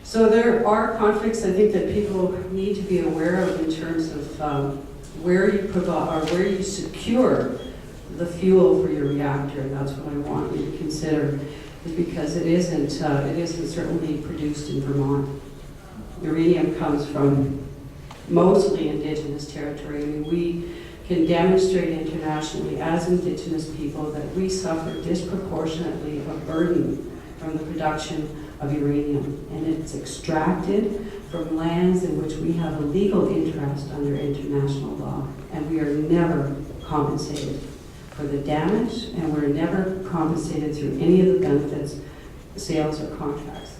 So there are conflicts I think that people need to be aware of in terms of where you provide or where you secure the fuel for your reactor, and that's what I want you to consider, because it isn't certainly produced in Vermont. Uranium comes from mostly Indigenous territory. I mean, we can demonstrate internationally as Indigenous people that we suffer disproportionately a burden from the production of uranium, and it's extracted from lands in which we have a legal interest under international law, and we are never compensated for the damage, and we're never compensated through any of the benefits, sales, or contracts.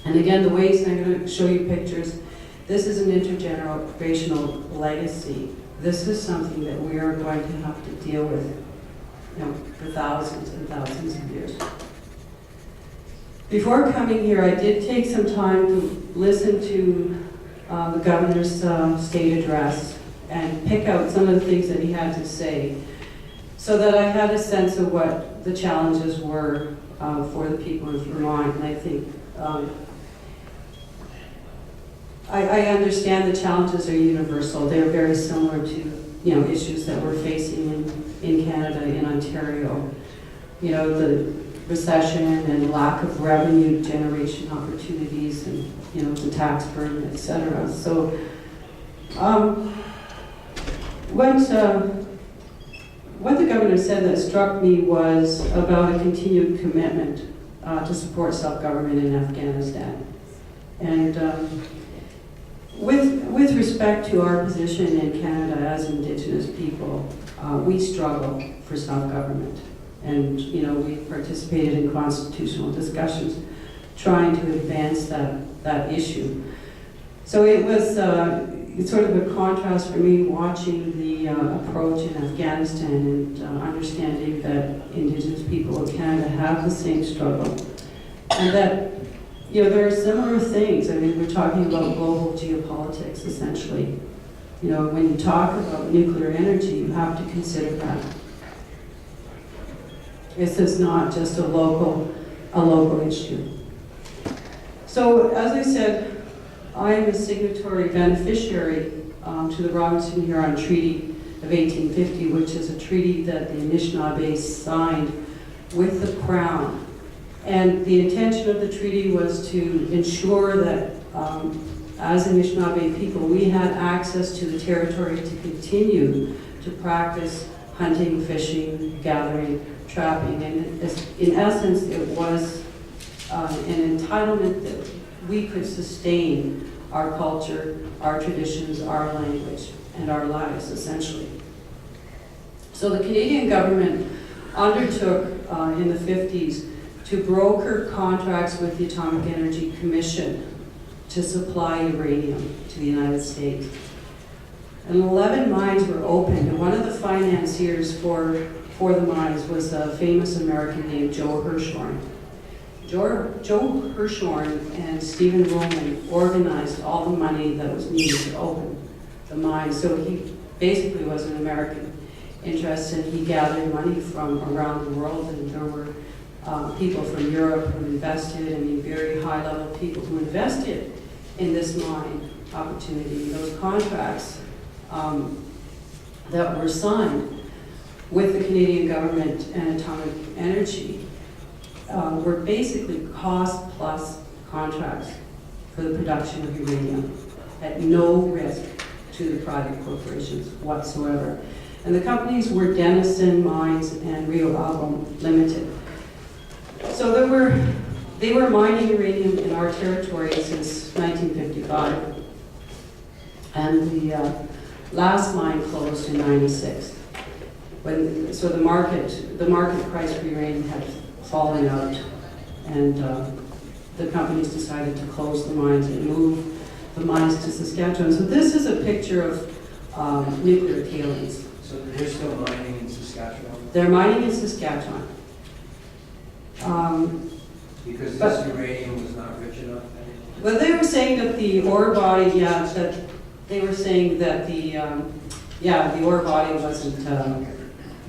And again, the ways, and I'm going to show you pictures, this is an intergenerational legacy. This is something that we are going to have to deal with, you know, for thousands and thousands of years. Before coming here, I did take some time to listen to the governor's state address and pick out some of the things that he had to say, so that I had a sense of what the challenges were for the people of Vermont. And I think I understand the challenges are universal. They're very similar to, you know, issues that we're facing in Canada, in Ontario. You know, the recession and lack of revenue generation opportunities, and, you know, the tax burden, etc. So what the governor said that struck me was about a continued commitment to support self-government in Afghanistan. And with respect to our position in Canada as Indigenous people, we struggle for self-government. And, you know, we participated in constitutional discussions trying to advance that issue. So it was sort of a contrast for me watching the approach in Afghanistan and understanding that Indigenous people of Canada have the same struggle. And that, you know, there are similar things. I mean, we're talking about global geopolitics, essentially. You know, when you talk about nuclear energy, you have to consider that. This is not just a local issue. So, as I said, I am a signatory beneficiary to the Robinson-Huron Treaty of 1850, which is a treaty that the Anishinaabe signed with the Crown. And the intention of the treaty was to ensure that as Anishinaabe people, we had access to the territory to continue to practice hunting, fishing, gathering, trapping, and in essence, it was an entitlement that we could sustain our culture, our traditions, our language, and our lives, essentially. So the Canadian government undertook in the 50s to broker contracts with the Atomic Energy Commission to supply uranium to the United States. And 11 mines were opened, and one of the financiers for the mines was a famous American named Joe Hirshhorn. Joe Hirshhorn and Stephen Roman organized all the money that was needed to open the mines. So he basically was an American interest, and he gathered money from around the world, and there were people from Europe who invested, I mean, very high-level people who invested in this mine opportunity. Those contracts that were signed with the Canadian government and Atomic Energy were basically cost-plus contracts for the production of uranium at no risk to the private corporations whatsoever. And the companies were Denison Mines and Rio Algo Limited. So they were mining uranium in our territory since 1955. And the last mine closed in '96. So the market price for uranium had fallen out, and the companies decided to close the mines and move the mines to Saskatchewan. So this is a picture of nuclear tailings. So they're still mining in Saskatchewan? They're mining in Saskatchewan. Because this uranium was not rich enough? Well, they were saying that the ore body, that they were saying that the ore body wasn't,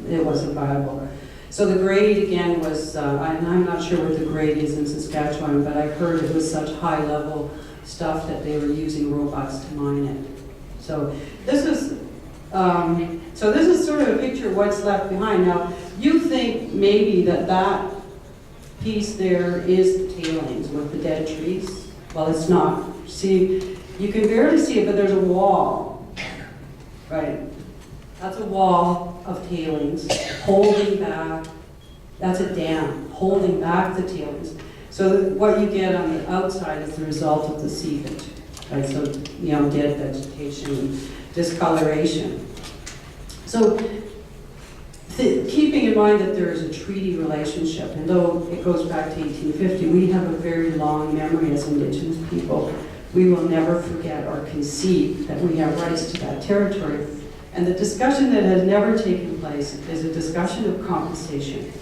it wasn't viable. So the grade again was, and I'm not sure what the grade is in Saskatchewan, but I heard it was such high level stuff that they were using robots to mine it. So this is sort of a picture of what's left behind. Now, you think maybe that piece there is the tailings with the dead trees. Well, it's not. See, you can barely see it, but there's a wall, right? That's a wall of tailings holding back, that's a dam holding back the tailings. So what you get on the outside is the result of the seepage, right? So, dead vegetation and discoloration. So keeping in mind that there is a treaty relationship, and though it goes back to 1850, we have a very long memory as Indigenous people. We will never forget or concede that we have rights to that territory. And the discussion that has never taken place is a discussion of compensation,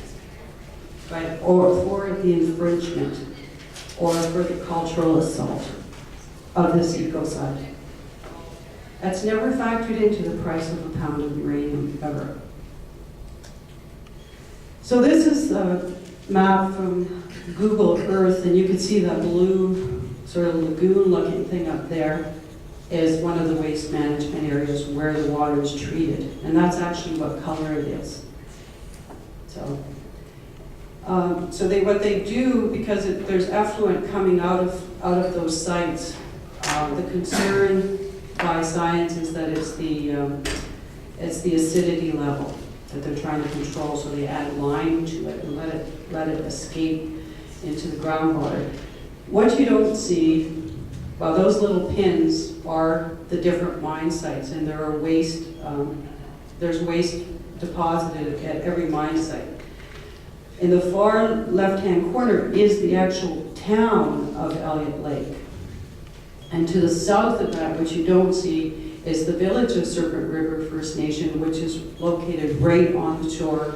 right? Or for the infringement, or for the cultural assault of this ecocide. That's never factored into the price of a pound of uranium, ever. So this is a map from Google Earth, and you can see that blue sort of lagoon-looking thing up there is one of the waste management areas where the water is treated. And that's actually what color it is. So, what they do, because there's effluent coming out of those sites, the concern by science is that it's the acidity level that they're trying to control, so they add lime to it and let it escape into the groundwater. What you don't see, well, those little pins are the different mine sites, and there are there's waste deposited at every mine site. In the far left-hand corner is the actual town of Elliott Lake. And to the south of that, which you don't see, is the village of Serpent River First Nation, which is located right on the shore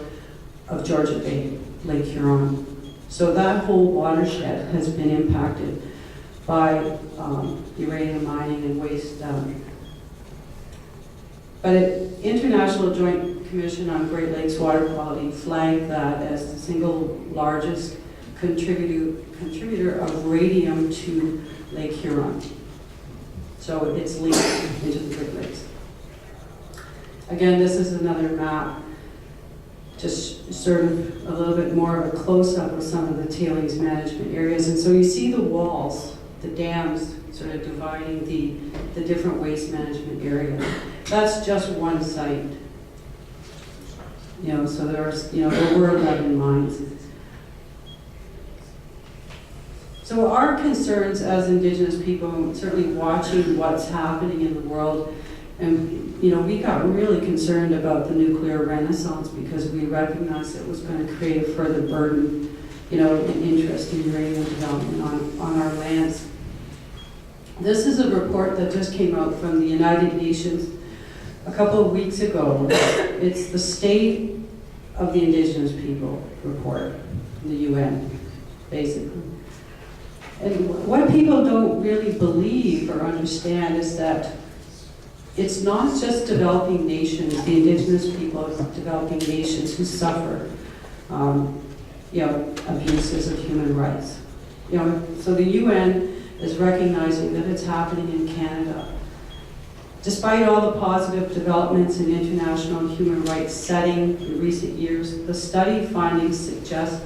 of Georgia Bay, Lake Huron. So that whole watershed has been impacted by uranium mining and waste. But International Joint Commission on Great Lakes Water Quality flagged that as the single largest contributor of radium to Lake Huron. So it's leaked into the Great Lakes. Again, this is another map, just sort of a little bit more of a close-up of some of the tailings management areas. And so you see the walls, the dams, sort of dividing the different waste management areas. That's just one site. So there were 11 mines. So our concerns as Indigenous people, certainly watching what's happening in the world, and we got really concerned about the nuclear renaissance because we recognized it was going to create a further burden, in interest in uranium development on our lands. This is a report that just came out from the United Nations a couple of weeks ago. It's the State of the Indigenous People report, the UN, basically. And what people don't really believe or understand is that it's not just developing nations, the Indigenous people of developing nations who suffer, abuses of human rights. So the UN is recognizing that it's happening in Canada. Despite all the positive developments in international human rights setting in recent years, the study findings suggest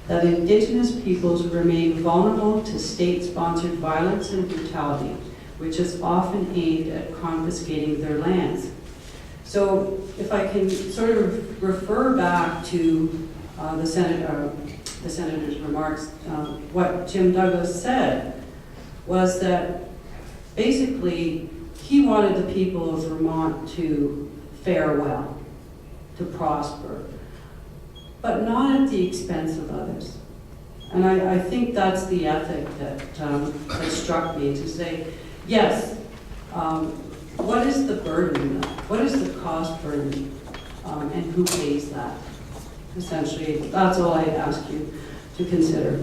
that Indigenous peoples remain vulnerable to state-sponsored violence and brutality, which is often aimed at confiscating their lands. So if I can sort of refer back to the Senator's remarks, what Jim Douglas said was that basically he wanted the people of Vermont to fare well, to prosper, but not at the expense of others. And I think that's the ethic that struck me, to say, yes, what is the burden? What is the cost burden? And who pays that? Essentially, that's all I ask you to consider.